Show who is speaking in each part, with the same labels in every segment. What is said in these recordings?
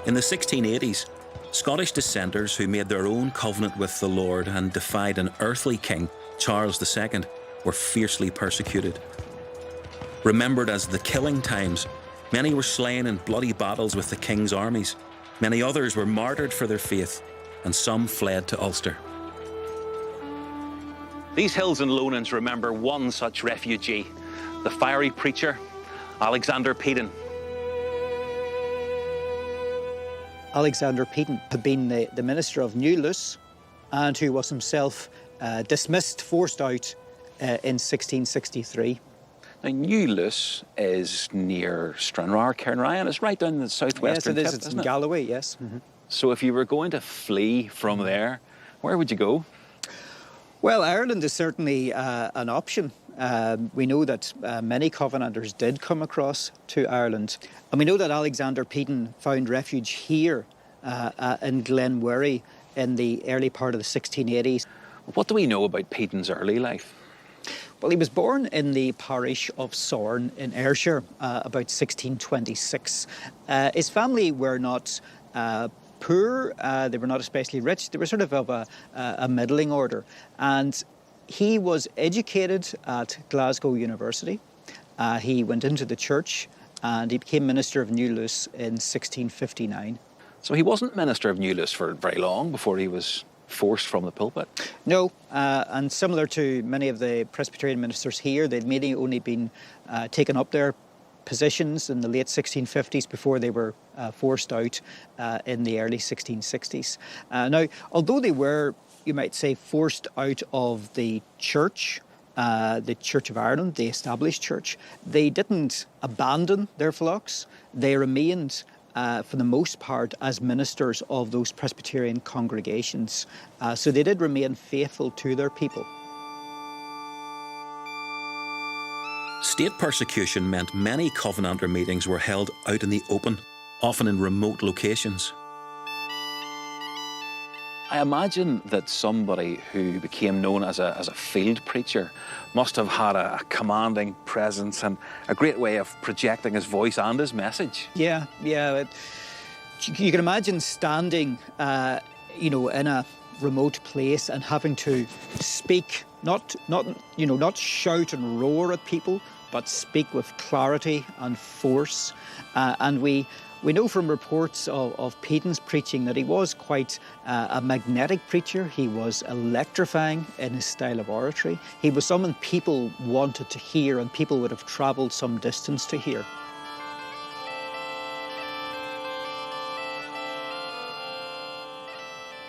Speaker 1: In the 1680s, Scottish dissenters who made their own covenant with the Lord and defied an earthly king, Charles II, were fiercely persecuted. Remembered as the killing times, many were slain in bloody battles with the king's armies. Many others were martyred for their faith, and some fled to Ulster. These hills and lowlands remember one such refugee, the fiery preacher, Alexander Peden.
Speaker 2: Alexander Peden had been the minister of New Luce, and who was himself dismissed, forced out in 1663.
Speaker 1: Now, New Luce is near Stranraer, Cairnryan. It's right down the southwestern tip,
Speaker 2: Yes, it is. It's in
Speaker 1: it?
Speaker 2: Galloway, yes.
Speaker 1: So if you were going to flee from there, where would you go?
Speaker 2: Well, Ireland is certainly an option. We know that many Covenanters did come across to Ireland. And we know that Alexander Peden found refuge here in Glenwerry in the early part of the 1680s.
Speaker 1: What do we know about Peden's early life?
Speaker 2: Well, he was born in the parish of Sorn in Ayrshire about 1626. His family were not poor, they were not especially rich, they were sort of a middling order. And he was educated at Glasgow University. He went into the church and he became minister of New Luce in 1659.
Speaker 1: So he wasn't minister of New Luce for very long before he was forced from the pulpit?
Speaker 2: No, and similar to many of the Presbyterian ministers here, they'd maybe only been taken up their positions in the late 1650s before they were forced out in the early 1660s. Now, although they were, you might say, forced out of the Church of Ireland, the established church, they didn't abandon their flocks. They remained, for the most part, as ministers of those Presbyterian congregations. So they did remain faithful to their people.
Speaker 1: State persecution meant many Covenanter meetings were held out in the open, often in remote locations. I imagine that somebody who became known as a field preacher must have had a commanding presence and a great way of projecting his voice and his message.
Speaker 2: Yeah. You can imagine standing, in a remote place and having to speak, not shout and roar at people, but speak with clarity and force. And we know from reports of Peden's preaching that he was quite a magnetic preacher. He was electrifying in his style of oratory. He was someone people wanted to hear and people would have travelled some distance to hear.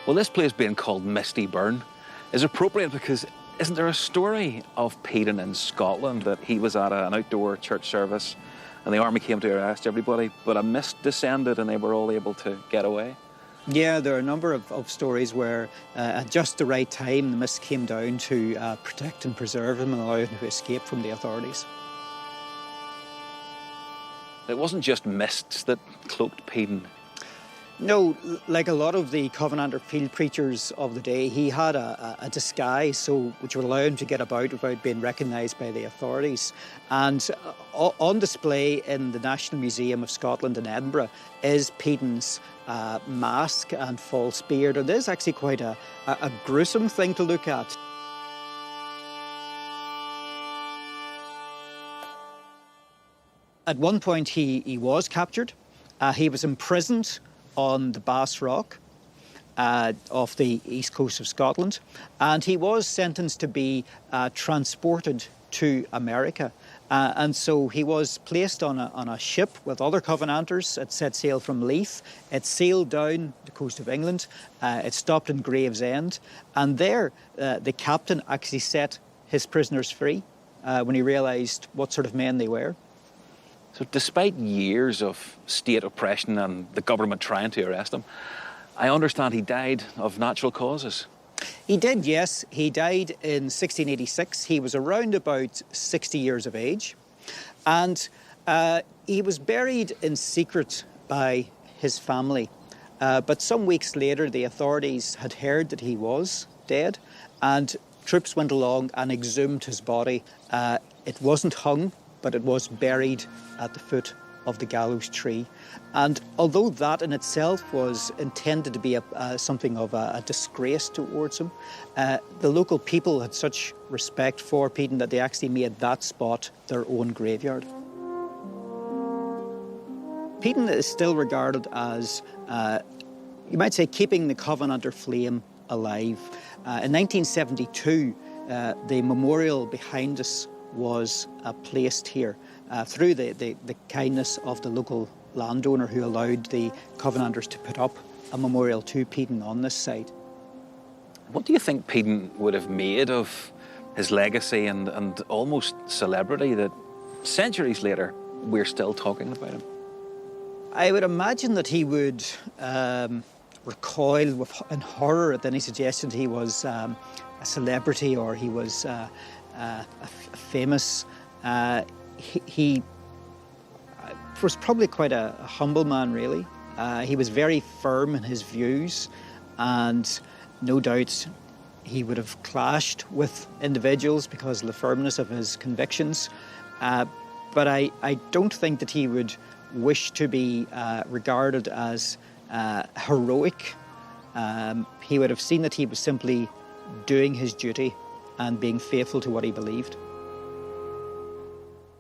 Speaker 1: Well, this place being called Misty Burn is appropriate because isn't there a story of Peden in Scotland that he was at an outdoor church service and the army came to arrest everybody, but a mist descended and they were all able to get away?
Speaker 2: Yeah, there are a number of stories where at just the right time the mist came down to protect and preserve him and allow him to escape from the authorities.
Speaker 1: It wasn't just mists that cloaked Peden.
Speaker 2: No, like a lot of the Covenanter field preachers of the day, he had a disguise which would allow him to get about without being recognised by the authorities. And on display in the National Museum of Scotland in Edinburgh is Peden's mask and false beard. And it is actually quite a gruesome thing to look at. At one point he was captured. He was imprisoned on the Bass Rock off the east coast of Scotland, and he was sentenced to be transported to America. And so he was placed on a ship with other Covenanters. It set sail from Leith. It sailed down the coast of England. It stopped in Gravesend, and there the captain actually set his prisoners free when he realised what sort of men they were.
Speaker 1: So despite years of state oppression and the government trying to arrest him, I understand he died of natural causes.
Speaker 2: He did, yes. He died in 1686. He was around about 60 years of age. And he was buried in secret by his family. But some weeks later, the authorities had heard that he was dead, and troops went along and exhumed his body. It wasn't hung, but it was buried at the foot of the gallows tree. And although that in itself was intended to be something of a disgrace towards him, the local people had such respect for Peden that they actually made that spot their own graveyard. Peden is still regarded as, you might say, keeping the Covenanter flame alive. In 1972, the memorial behind us was placed here through the kindness of the local landowner who allowed the Covenanters to put up a memorial to Peden on this site.
Speaker 1: What do you think Peden would have made of his legacy and almost celebrity that centuries later we're still talking about him?
Speaker 2: I would imagine that he would recoil in horror at any suggestion that he was a celebrity or he was famous. He was probably quite a humble man, really. He was very firm in his views, and no doubt he would have clashed with individuals because of the firmness of his convictions. But I don't think that he would wish to be regarded as heroic. He would have seen that he was simply doing his duty and being faithful to what he believed.